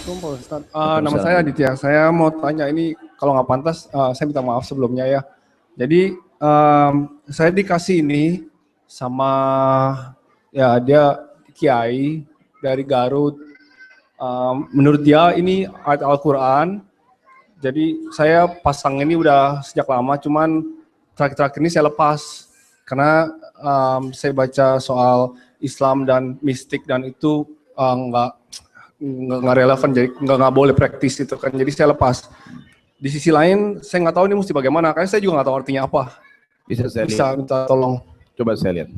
Assalamualaikum Pak Ustadz. Nama Waalaikumsalam. saya Aditya. Saya mau tanya ini kalau nggak pantas, saya minta maaf sebelumnya ya. Jadi saya dikasih ini sama ya dia kiai dari Garut. Menurut dia ini ayat Al-Quran. Jadi saya pasang ini udah sejak lama, cuman terakhir-terakhir ini saya lepas karena saya baca soal Islam dan mistik dan itu nggak relevan, jadi nggak boleh praktis itu kan, jadi saya lepas. Di sisi lain saya nggak tahu ini mesti bagaimana, karena saya juga nggak tahu artinya apa. Bisa saya Bisa lihat? minta tolong. Coba saya lihat.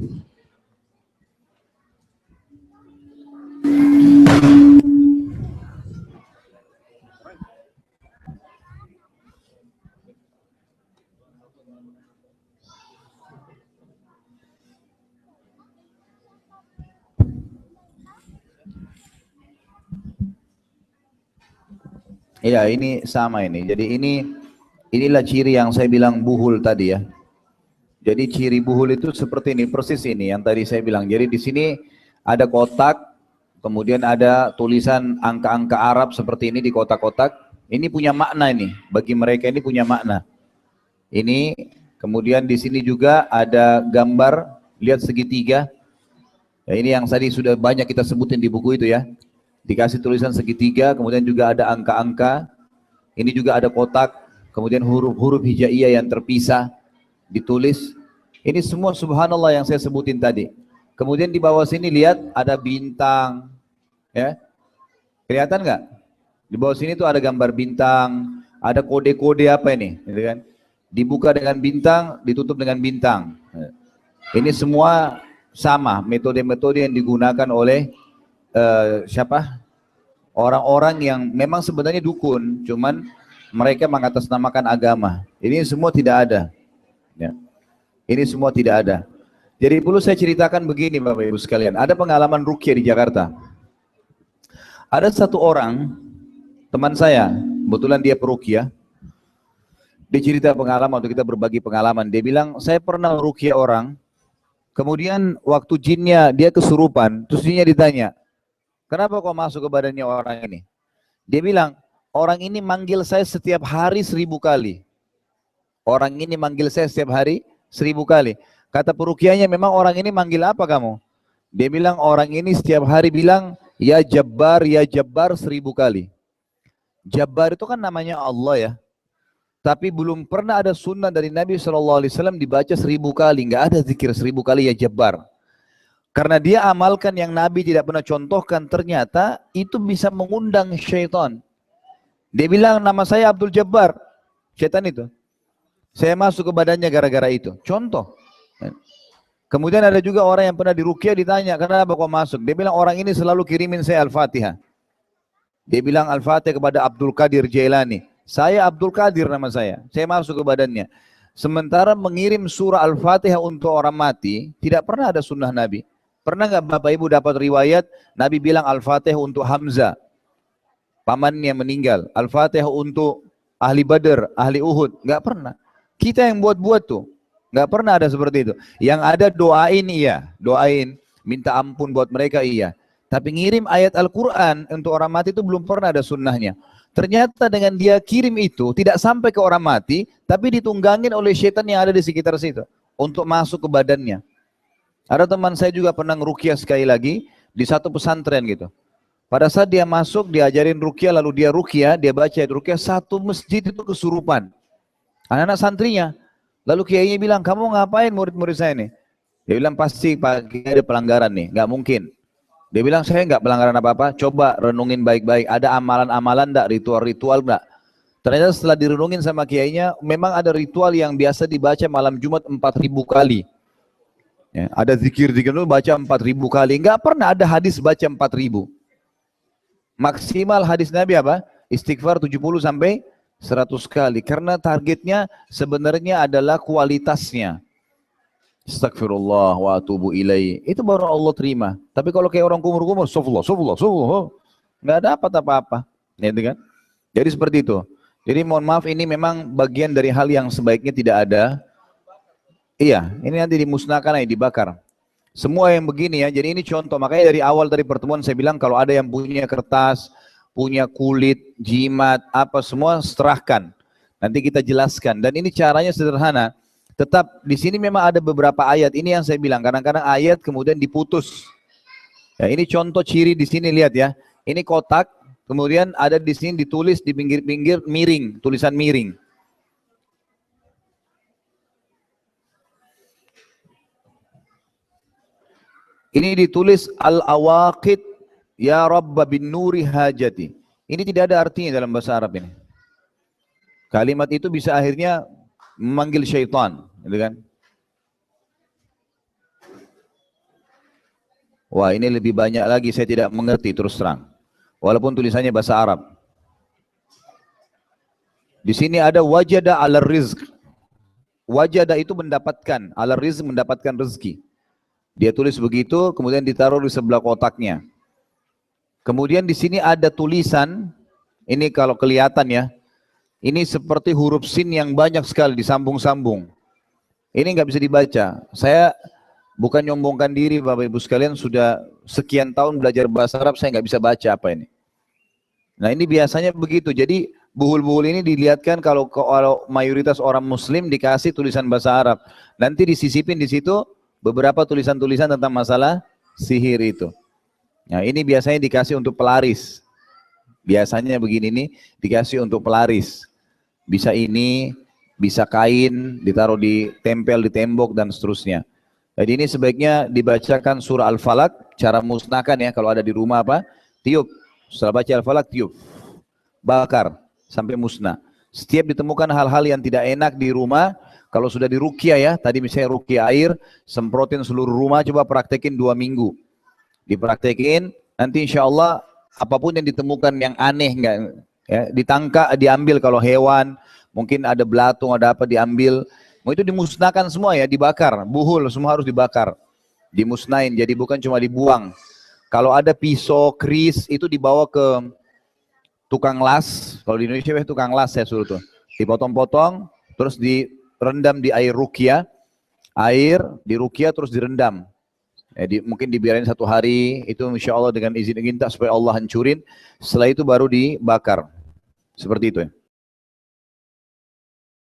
Iya, ini sama ini. Jadi inilah ciri yang saya bilang buhul tadi ya. Jadi ciri buhul itu seperti ini, persis ini yang tadi saya bilang. Jadi di sini ada kotak, kemudian ada tulisan angka-angka Arab seperti ini di kotak-kotak. Ini punya makna ini, bagi mereka ini punya makna. Ini, kemudian di sini juga ada gambar, lihat segitiga. Ya, ini yang tadi sudah banyak kita sebutin di buku itu ya. Dikasih tulisan segitiga, kemudian juga ada angka-angka. Ini juga ada kotak, kemudian huruf-huruf hijaiyah yang terpisah ditulis. Ini semua subhanallah yang saya sebutin tadi. Kemudian di bawah sini lihat ada bintang, ya. Kelihatan nggak? Di bawah sini tuh ada gambar bintang, ada kode-kode apa ini, gitu kan? Dibuka dengan bintang, ditutup dengan bintang. Ini semua sama metode-metode yang digunakan oleh siapa? Orang-orang yang memang sebenarnya dukun, cuman mereka mengatasnamakan agama. Ini semua tidak ada. Ya. Ini semua tidak ada. Jadi perlu saya ceritakan begini Bapak Ibu sekalian. Ada pengalaman ruqyah di Jakarta. Ada satu orang, teman saya, kebetulan dia peruqyah. Dia cerita pengalaman, waktu kita berbagi pengalaman. Dia bilang, saya pernah ruqyah orang, kemudian waktu jinnya dia kesurupan, terus jinnya ditanya, kenapa kau masuk ke badannya orang ini? Dia bilang, orang ini manggil saya setiap hari 1000 kali. Orang ini manggil saya setiap hari 1000 kali. Kata peruqyahnya, memang orang ini manggil apa kamu? Dia bilang, orang ini setiap hari bilang, ya Jabbar 1000 kali. Jabbar itu kan namanya Allah ya. Tapi belum pernah ada sunnah dari Nabi SAW dibaca 1000 kali. Nggak ada zikir 1000 kali ya Jabbar. Karena dia amalkan yang Nabi tidak pernah contohkan, ternyata itu bisa mengundang syaitan. Dia bilang, nama saya Abdul Jabbar. Syaitan itu. Saya masuk ke badannya gara-gara itu. Contoh. Kemudian ada juga orang yang pernah diruqyah ditanya, kenapa kau masuk? Dia bilang, orang ini selalu kirimin saya Al-Fatihah. Dia bilang Al-Fatihah kepada Abdul Qadir Jailani. Saya Abdul Qadir nama saya. Saya masuk ke badannya. Sementara mengirim surah Al-Fatihah untuk orang mati, tidak pernah ada sunnah Nabi. Pernah nggak Bapak Ibu dapat riwayat Nabi bilang Al-Fatihah untuk Hamzah, pamannya meninggal, Al-Fatihah untuk ahli Badar, ahli Uhud? Nggak pernah. Kita yang buat-buat tuh, nggak pernah ada seperti itu. Yang ada doain iya, doain, minta ampun buat mereka iya. Tapi ngirim ayat Al-Quran untuk orang mati itu belum pernah ada sunnahnya. Ternyata dengan dia kirim itu tidak sampai ke orang mati, tapi ditunggangin oleh syaitan yang ada di sekitar situ untuk masuk ke badannya. Ada teman saya juga pernah ngeruqyah sekali lagi di satu pesantren gitu. Pada saat dia masuk, diajarin ruqyah, lalu dia ruqyah, dia baca ruqyah, satu masjid itu kesurupan. Anak-anak santrinya. Lalu kiainya bilang, kamu ngapain murid-murid saya nih? Dia bilang, pasti pagi ada pelanggaran nih, nggak mungkin. Dia bilang, saya nggak pelanggaran apa-apa, coba renungin baik-baik, ada amalan-amalan enggak, ritual-ritual enggak? Ternyata setelah direnungin sama kiainya, memang ada ritual yang biasa dibaca malam Jumat 4000 kali. Ya, ada zikir-zikir itu baca 4000 kali. Enggak pernah ada hadis baca 4000. Maksimal hadis Nabi apa? Istighfar 70 sampai 100 kali. Karena targetnya sebenarnya adalah kualitasnya. Astagfirullah wa atubu ilaihi. Itu baru Allah terima. Tapi kalau kayak orang kumur-kumur, sufullah. Enggak ada apa-apa. Ya, kan? Jadi seperti itu. Jadi mohon maaf, ini memang bagian dari hal yang sebaiknya tidak ada. Iya, ini nanti dimusnahkan aja, dibakar. Semua yang begini ya, jadi ini contoh. Makanya dari awal dari pertemuan saya bilang kalau ada yang punya kertas, punya kulit, jimat, apa semua serahkan. Nanti kita jelaskan. Dan ini caranya sederhana. Tetap di sini memang ada beberapa ayat. Ini yang saya bilang, kadang-kadang ayat kemudian diputus. Ya, ini contoh ciri di sini, lihat ya. Ini kotak, kemudian ada di sini ditulis di pinggir-pinggir miring, tulisan miring. Ini ditulis al-awaqid ya Rabba bin nuri hajati. Ini tidak ada artinya dalam bahasa Arab ini. Kalimat itu bisa akhirnya memanggil syaitan, gitu kan? Wah, ini lebih banyak lagi, saya tidak mengerti terus terang. Walaupun tulisannya bahasa Arab. Di sini ada wajada ala rizq. Wajada itu mendapatkan, ala rizq mendapatkan rezeki. Dia tulis begitu, kemudian ditaruh di sebelah kotaknya. Kemudian di sini ada tulisan, ini kalau kelihatan ya, ini seperti huruf sin yang banyak sekali disambung-sambung. Ini nggak bisa dibaca. Saya bukan nyombongkan diri, Bapak Ibu sekalian, sudah sekian tahun belajar bahasa Arab, saya nggak bisa baca apa ini. Nah ini biasanya begitu. Jadi buhul-buhul ini dilihatkan kalau mayoritas orang Muslim dikasih tulisan bahasa Arab. Nanti disisipin di situ beberapa tulisan-tulisan tentang masalah sihir itu. Nah ini biasanya dikasih untuk pelaris. Biasanya begini nih dikasih untuk pelaris. Bisa ini, bisa kain, ditaruh di tempel di tembok dan seterusnya. Jadi ini sebaiknya dibacakan surah Al-Falaq, cara musnahkan ya kalau ada di rumah apa? Tiup. Setelah baca Al-Falaq tiup. Bakar sampai musnah. Setiap ditemukan hal-hal yang tidak enak di rumah, kalau sudah diruqyah ya, tadi misalnya ruqyah air, semprotin seluruh rumah, coba praktekin 2 minggu. Dipraktekin, nanti insya Allah apapun yang ditemukan yang aneh enggak ya, ditangkap, diambil kalau hewan, mungkin ada belatung, ada apa diambil, mau itu dimusnahkan semua ya, dibakar, buhul semua harus dibakar, dimusnahin, jadi bukan cuma dibuang. Kalau ada pisau, keris, itu dibawa ke tukang las, kalau di Indonesia tukang las saya suruh tuh, dipotong-potong, terus direndam di air ruqyah, di ruqyah terus direndam. Mungkin dibiarin 1 hari, itu insya Allah dengan izin kita supaya Allah hancurin, setelah itu baru dibakar. Seperti itu ya.